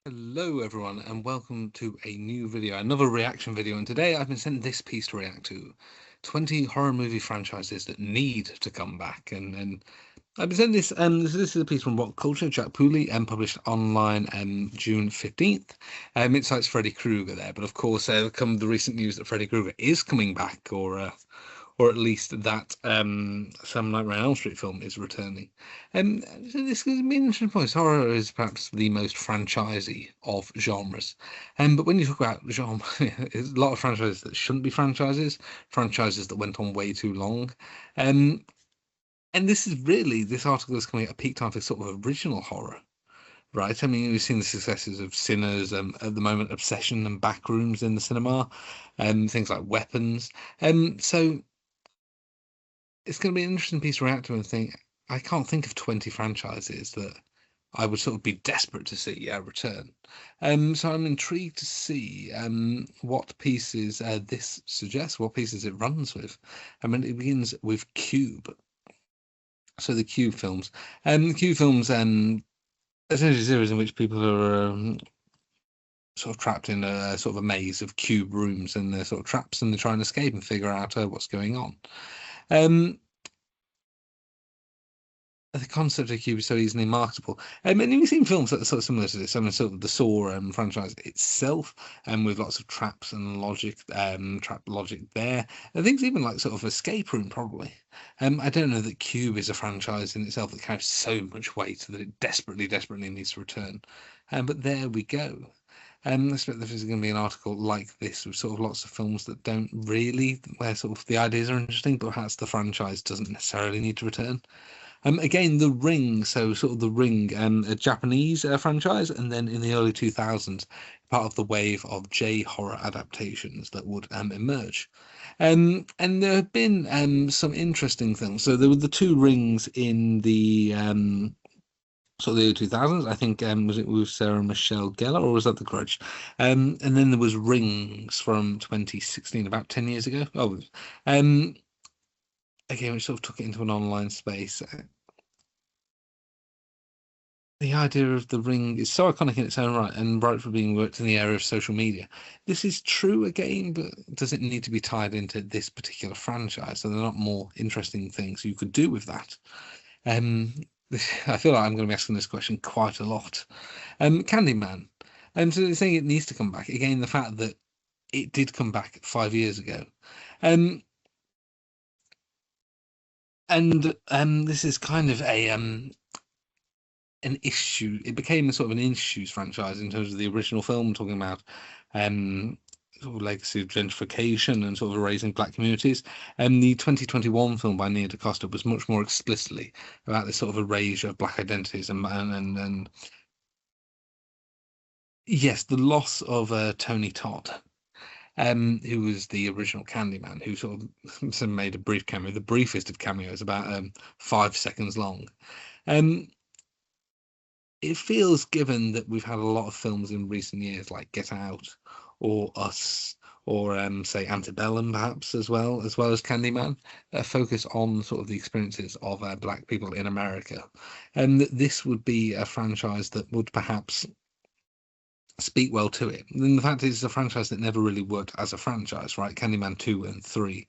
Hello everyone and welcome to a new video, another reaction video, and today I've been sent this piece to react to 20 horror movie franchises that need to come back, and I've been sent this is a piece from WhatCulture, Jack Pooley, and published online June 15th. It cites Freddy Krueger there, but of course come the recent news that Freddy Krueger is coming back, or at least that some Nightmare on Elm Street film is returning. So this is an interesting point. Horror is perhaps the most franchisey of genres. But when you talk about genre, there's a lot of franchises that shouldn't be franchises that went on way too long. Um, and this article is coming at a peak time for sort of original horror. Right, I mean, we've seen the successes of Sinners, at the moment, Obsession and Backrooms in the cinema, things like Weapons. So it's going to be an interesting piece to react to and think. I can't think of 20 franchises that I would sort of be desperate to see return. So I'm intrigued to see what pieces this suggests, what pieces it runs with. I mean, it begins with Cube. So the Cube films. The Cube films, essentially a series in which people are sort of trapped in a sort of a maze of cube rooms, and they're sort of traps, and they try and escape and figure out what's going on. The concept of cube is so easily marketable. And you've seen films that are sort of similar to this. I mean, sort of the Saw franchise itself, with lots of traps and logic, trap logic there. And things even like sort of Escape Room, probably. I don't know that Cube is a franchise in itself that carries so much weight that it desperately, desperately needs to return. But there we go. I expect there's going to be an article like this with sort of lots of films that don't really, where sort of the ideas are interesting, but perhaps the franchise doesn't necessarily need to return. Again, The Ring, so sort of The Ring, a Japanese franchise, and then in the early 2000s, part of the wave of J-horror adaptations that would emerge. And there have been some interesting things. So there were the two Rings in the sort of the early 2000s. I think was it with Sarah Michelle Gellar, or was that The Grudge? And then there was Rings from 2016, about 10 years ago. Oh, again, which sort of took it into an online space. The idea of the Ring is so iconic in its own right, and right for being worked in the area of social media. This is true again, but does it need to be tied into this particular franchise? So there are not more interesting things you could do with that. Um, I feel like I'm going to be asking this question quite a lot. Candyman. So they're saying it needs to come back. Again, the fact that it did come back 5 years ago. Um, and this is kind of an issue. It became a sort of an issues franchise in terms of the original film, talking about sort of legacy of gentrification and sort of erasing black communities. And the 2021 film by Nia DaCosta was much more explicitly about this sort of erasure of black identities and yes, the loss of Tony Todd. Who was the original Candyman, who sort of made a brief cameo, the briefest of cameos, about 5 seconds long. It feels, given that we've had a lot of films in recent years like Get Out or Us or say Antebellum, perhaps, as well as Candyman, focus on sort of the experiences of black people in America, and that this would be a franchise that would perhaps speak well to it. And the fact is, it's a franchise that never really worked as a franchise, right? Candyman 2 and 3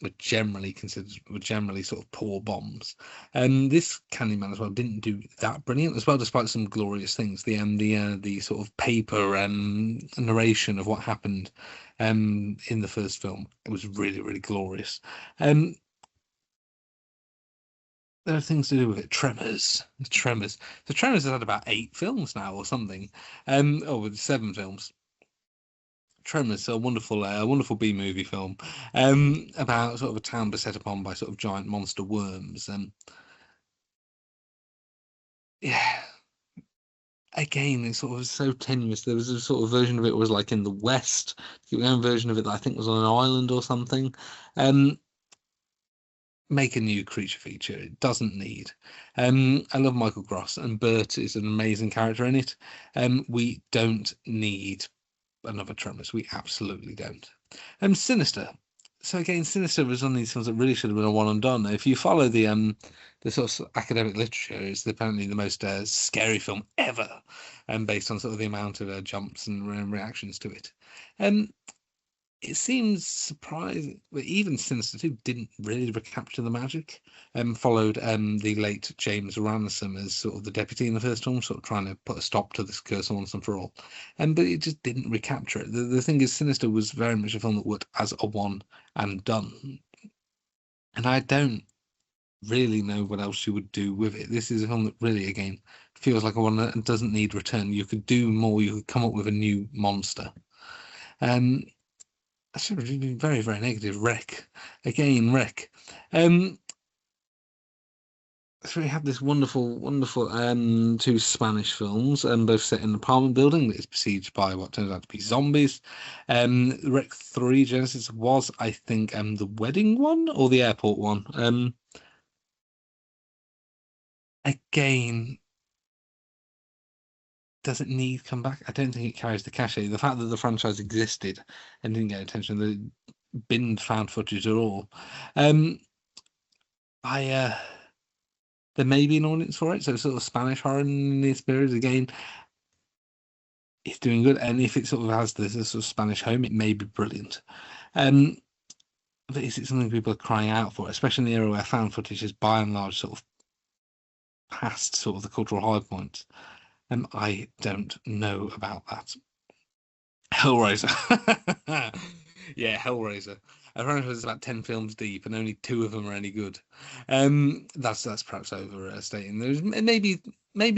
were generally sort of poor bombs. This Candyman as well didn't do that brilliant as well, despite some glorious things. The sort of paper narration of what happened in the first film, it was really, really glorious. There are things to do with it. Tremors. So Tremors has had about 8 films now or something. With 7 films. Tremors, so a wonderful B movie film, about sort of a town beset upon by sort of giant monster worms. Yeah, again, it's sort of so tenuous. There was a sort of version of it was like in the West. The own version of it that I think was on an island or something. Um, make a new creature feature. It doesn't need. I love Michael Gross, and Bert is an amazing character in it. We don't need another Tremors. We absolutely don't. Sinister. So again, Sinister was one of these films that really should have been a one and done. If you follow the sort of academic literature, it's apparently the most scary film ever, and based on sort of the amount of jumps and reactions to it. Um, it seems surprising that even Sinister 2 didn't really recapture the magic. Followed the late James Ransom as sort of the deputy in the first film, sort of trying to put a stop to this curse once and for all. But it just didn't recapture it. The thing is, Sinister was very much a film that worked as a one and done. And I don't really know what else you would do with it. This is a film that really, again, feels like a one that doesn't need return. You could do more. You could come up with a new monster. Um, I should have been very, very negative. Wreck. Again, Wreck. So we have this wonderful, wonderful two Spanish films, both set in an apartment building that is besieged by what turns out to be zombies. Wreck 3 Genesis was, I think, the wedding one or the airport one. Again, does it need come back? I don't think it carries the cachet. The fact that the franchise existed and didn't get attention, the binned found footage at all. I there may be an audience for it, so sort of Spanish horror in the spirit again. It's doing good, and if it sort of has this sort of Spanish home, it may be brilliant. But is it something people are crying out for, especially in the era where found footage is by and large sort of past sort of the cultural high points? I don't know about that. Hellraiser. Yeah, Hellraiser. A franchise is about 10 films deep, and only 2 of them are any good. That's perhaps overstating. There's maybe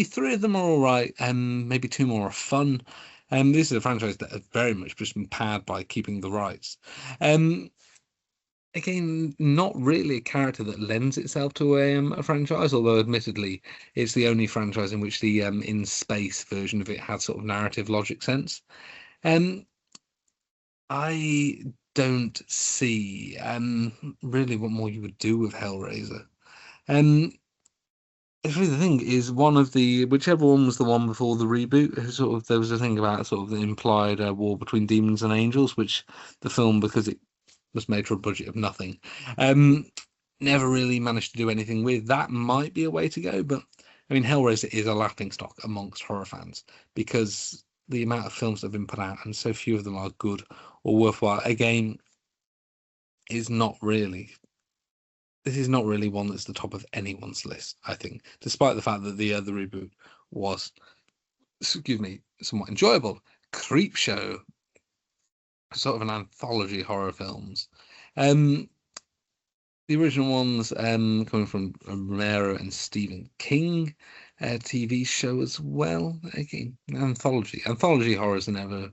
3 of them are all right, and maybe 2 more are fun. This is a franchise that has very much just been paired by keeping the rights. Again, not really a character that lends itself to a franchise, although admittedly, it's the only franchise in which the in space version of it has sort of narrative logic sense. I don't see really what more you would do with Hellraiser. Actually, the thing is, one of the whichever one was the one before the reboot, sort of there was a thing about sort of the implied war between demons and angels, which the film, because it was made for a budget of nothing, never really managed to do anything with. That might be a way to go, but I mean, Hellraiser is a laughingstock amongst horror fans because the amount of films that have been put out and so few of them are good or worthwhile. Again, is not really. This is not really one that's the top of anyone's list, I think, despite the fact that the reboot was, excuse me, somewhat enjoyable. Creepshow, sort of an anthology horror films. The original ones coming from Romero and Stephen King, TV show as well. Again, anthology. Anthology horrors are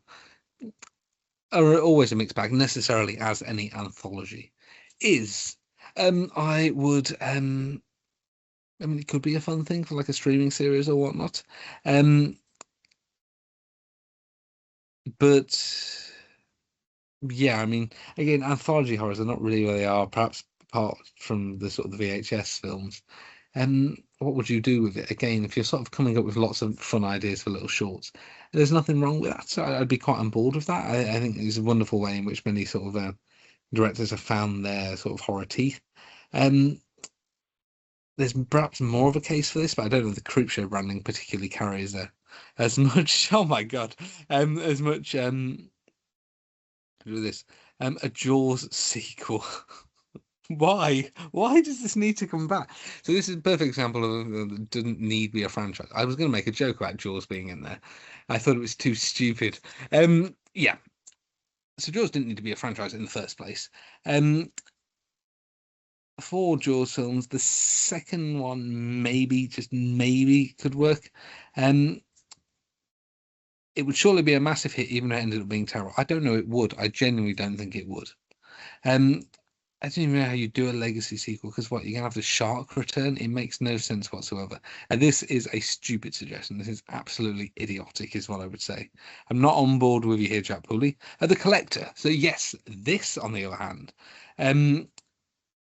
always a mixed bag, necessarily as any anthology is. I would I mean, it could be a fun thing for like a streaming series or whatnot. But yeah, I mean, again, anthology horrors are not really where they are, perhaps apart from the sort of the VHS films. What would you do with it? Again, if you're sort of coming up with lots of fun ideas for little shorts, there's nothing wrong with that. So I'd be quite on board with that. I think it's a wonderful way in which many sort of directors have found their sort of horror teeth. There's perhaps more of a case for this, but I don't know if the Creepshow branding particularly carries as much. Oh my god, as much with this a Jaws sequel. Why? Why does this need to come back? So this is a perfect example of that doesn't need to be a franchise. I was going to make a joke about Jaws being in there. I thought it was too stupid. Yeah. So Jaws didn't need to be a franchise in the first place. 4 Jaws films. The second one maybe, just maybe, could work. It would surely be a massive hit, even if it ended up being terrible. I don't know it would. I genuinely don't think it would. I don't even know how you do a legacy sequel because what, you're gonna have the shark return? It makes no sense whatsoever. And this is a stupid suggestion. This is absolutely idiotic, is what I would say. I'm not on board with you here, Jack Pulley. The Collector. So yes, this on the other hand,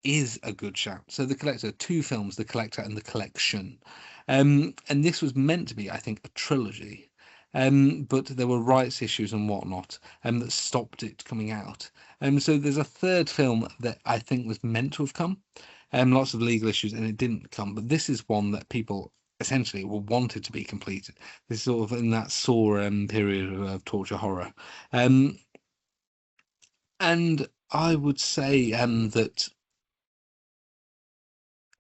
is a good shout. So The Collector, 2 films, The Collector and The Collection. And this was meant to be, I think, a trilogy. But there were rights issues and whatnot that stopped it coming out. So there's a third film that I think was meant to have come, lots of legal issues, and it didn't come. But this is one that people essentially were wanted to be completed. This is sort of in that Saw period of torture horror, um, and I would say that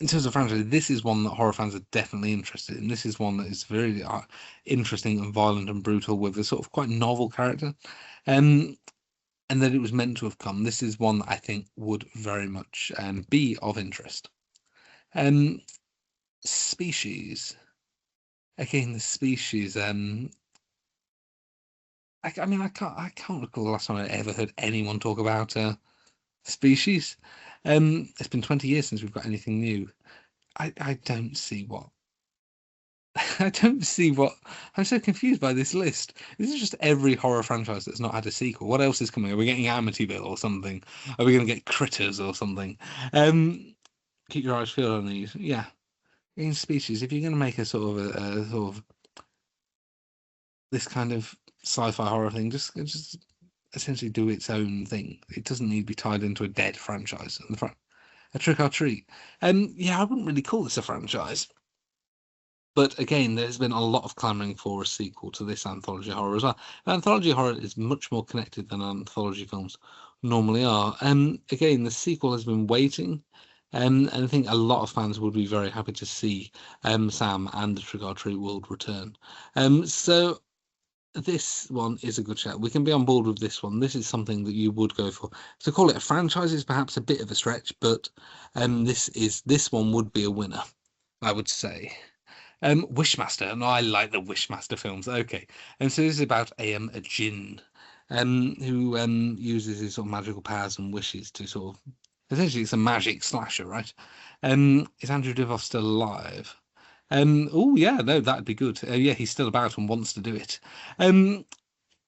in terms of franchise, this is one that horror fans are definitely interested in. This is one that is very interesting and violent and brutal with a sort of quite novel character. Um, and that it was meant to have come. This is one that I think would very much be of interest. Um, Species. Again, the Species. I mean, I can't recall the last time I ever heard anyone talk about Species. It's been 20 years since we've got anything new. I don't see what. I don't see what. I'm so confused by this list. This is just every horror franchise that's not had a sequel. What else is coming? Are we getting Amityville or something? Are we going to get Critters or something? Keep your eyes peeled on these. Yeah, in Species, if you're going to make a sort of a sort of this kind of sci-fi horror thing, just essentially do its own thing. It doesn't need to be tied into a dead franchise. A Trick or Treat. Yeah, I wouldn't really call this a franchise. But again, there's been a lot of clamoring for a sequel to this anthology horror as well. Anthology horror is much more connected than anthology films normally are. Again, the sequel has been waiting, and I think a lot of fans would be very happy to see Sam and the Trick or Treat world return. So this one is a good shout. We can be on board with this one. This is something that you would go for. To call it a franchise is perhaps a bit of a stretch, but this one would be a winner, I would say. Wishmaster, and I like the Wishmaster films. Okay, and so this is about a djinn, who uses his sort of magical powers and wishes to sort of essentially it's a magic slasher, right? Is Andrew Divoff still alive? Oh yeah, no, that'd be good. Yeah, he's still about and wants to do it.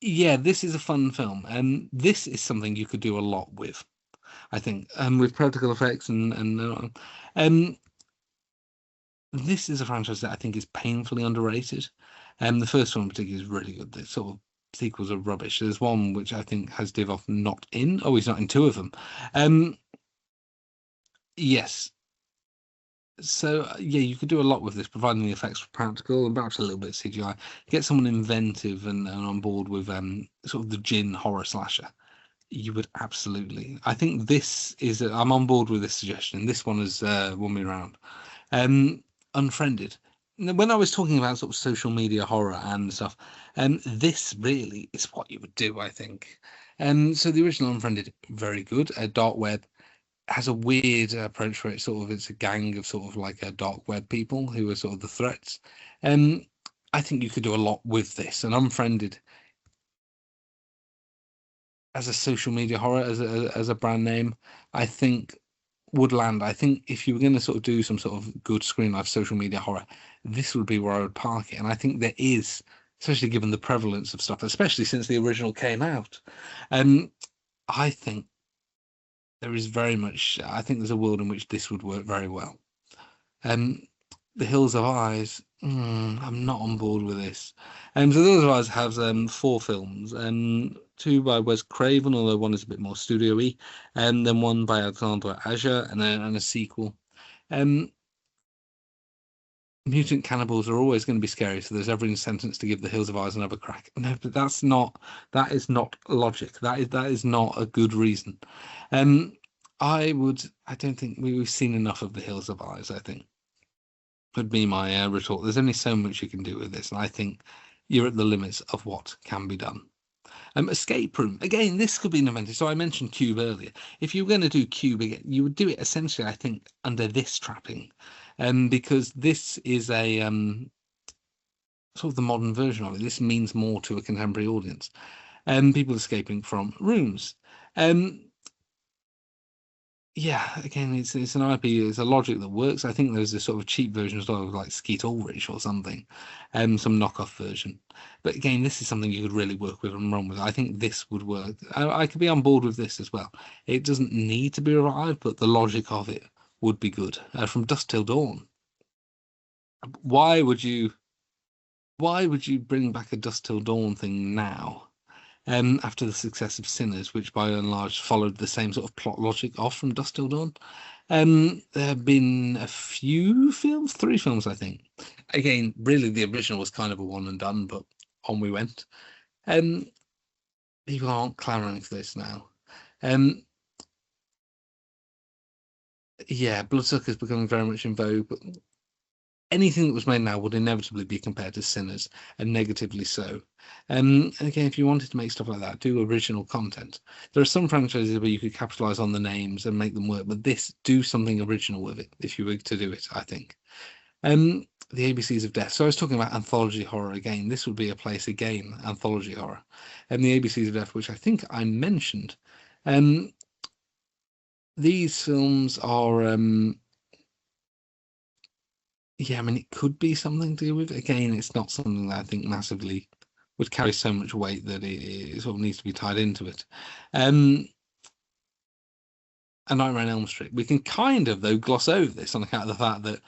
Yeah, this is a fun film, and this is something you could do a lot with. I think, with practical effects and this is a franchise that I think is painfully underrated. The first one in particular is really good. The sort of sequels are rubbish. There's one which I think has Divoff not in. Oh, he's not in two of them. Yes. So yeah, you could do a lot with this, providing the effects were practical and perhaps a little bit of CGI. Get someone inventive and on board with sort of the djinn horror slasher. You would absolutely. I think this is. I'm on board with this suggestion. This one has won me around. Unfriended. When I was talking about sort of social media horror and stuff, this really is what you would do, I think. So the original Unfriended, very good. Dark Web has a weird approach where it's a gang of sort of like a dark web people who are sort of the threats. I think you could do a lot with this. And Unfriended as a social media horror, as a brand name, I think would land. I think if you were going to sort of do some sort of good screen life social media horror, this would be where I would park it. And I think there is, especially given the prevalence of stuff, especially since the original came out. I think there is very much. I think there's a world in which this would work very well. The Hills of Eyes. I'm not on board with this. So The Hills of Eyes has four films. Two by Wes Craven, although one is a bit more studio-y, and then one by Alexandre Aja, and a sequel. Mutant cannibals are always going to be scary, so there's every incentive to give The Hills of Eyes another crack. No, but that is not logic. That is not a good reason. I don't think we've seen enough of The Hills of Eyes, I think. Would be my retort. There's only so much you can do with this, and I think you're at the limits of what can be done. Escape room. Again, this could be invented. So I mentioned Cube earlier. If you were going to do Cube again, you would do it essentially, I think, under this trapping, because this is a sort of the modern version of it. This means more to a contemporary audience, people escaping from rooms. Yeah, again, it's an IP, it's a logic that works. I think there's a sort of cheap version as well, like Skeet Ulrich or something, some knockoff version. But again, this is something you could really work with and run with. I think this would work. I could be on board with this as well. It doesn't need to be revived, but the logic of it would be good. From Dusk Till Dawn. Why would you? Why would you bring back a Dusk Till Dawn thing now? after the success of Sinners, which by and large followed the same sort of plot logic off from Dusk Till Dawn. There have been a few films, 3 films, I think. Again, really, the original was kind of a one and done, but on we went. People aren't clamoring for this now. Yeah, Bloodsucker's becoming very much in vogue, but anything that was made now would inevitably be compared to Sinners, and negatively so. And again, if you wanted to make stuff like that, do original content. There are some franchises where you could capitalize on the names and make them work, but this, do something original with it if you were to do it, I think. The ABCs of Death. So I was talking about anthology horror again. This would be a place again, anthology horror. And the ABCs of Death, which I think I mentioned. These films are yeah, I mean, it could be something to do with. Again, it's not something that I think massively would carry so much weight that it sort of needs to be tied into it. A Nightmare on Elm Street. We can kind of, though, gloss over this on account of the fact that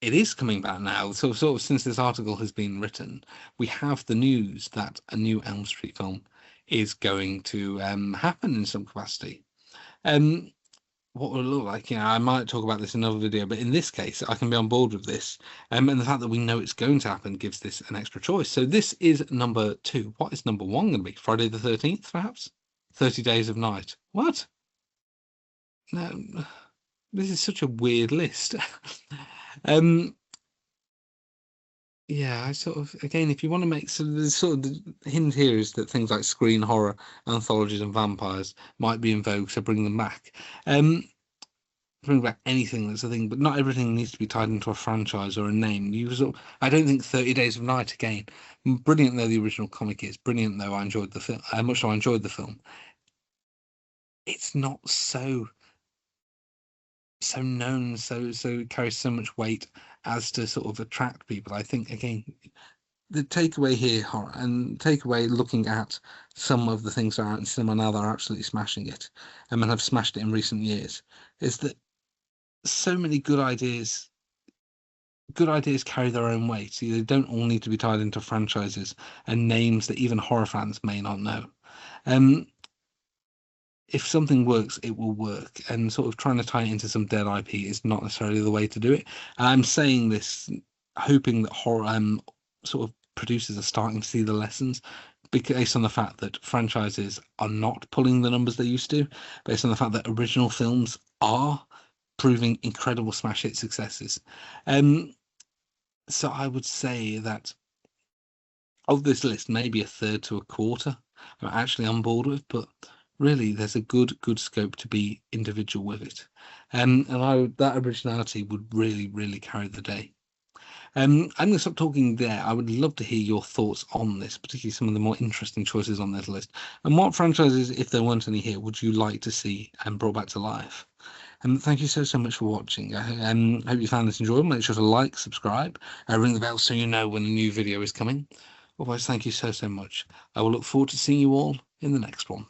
it is coming back now. So, sort of, since this article has been written, we have the news that a new Elm Street film is going to happen in some capacity. What will it look like? I might talk about this in another video, but in this case, I can be on board with this. And the fact that we know it's going to happen gives this an extra choice. So this is number 2. What is number 1 going to be? Friday the 13th, perhaps? 30 Days of Night. What? No, this is such a weird list. Yeah, I sort of, again, if you want to make, so the sort of the hint here is that things like screen horror, anthologies, and vampires might be in vogue, so bring them back. Bring back anything that's a thing, but not everything needs to be tied into a franchise or a name. I don't think 30 Days of Night, again, brilliant though the original comic is, brilliant though I enjoyed the film, much I enjoyed the film, it's not so known, so carries so much weight as to sort of attract people. I think, again, the takeaway here, and takeaway looking at some of the things that are out in cinema now that are absolutely smashing it, and have smashed it in recent years, is that so many good ideas carry their own weight. See, they don't all need to be tied into franchises and names that even horror fans may not know. If something works, it will work, and sort of trying to tie it into some dead IP is not necessarily the way to do it. And I'm saying this hoping that horror sort of producers are starting to see the lessons, based on the fact that franchises are not pulling the numbers they used to, based on the fact that original films are proving incredible smash hit successes. So I would say that of this list, maybe a third to a quarter I'm actually on board with, but really there's a good scope to be individual with it. And that originality would really carry the day. I'm going to stop talking there. I would love to hear your thoughts on this, particularly some of the more interesting choices on this list. And what franchises, if there weren't any here, would you like to see brought back to life? And thank you so much for watching. I hope you found this enjoyable. Make sure to like, subscribe, ring the bell so you know when a new video is coming. Otherwise, thank you so much. I will look forward to seeing you all in the next one.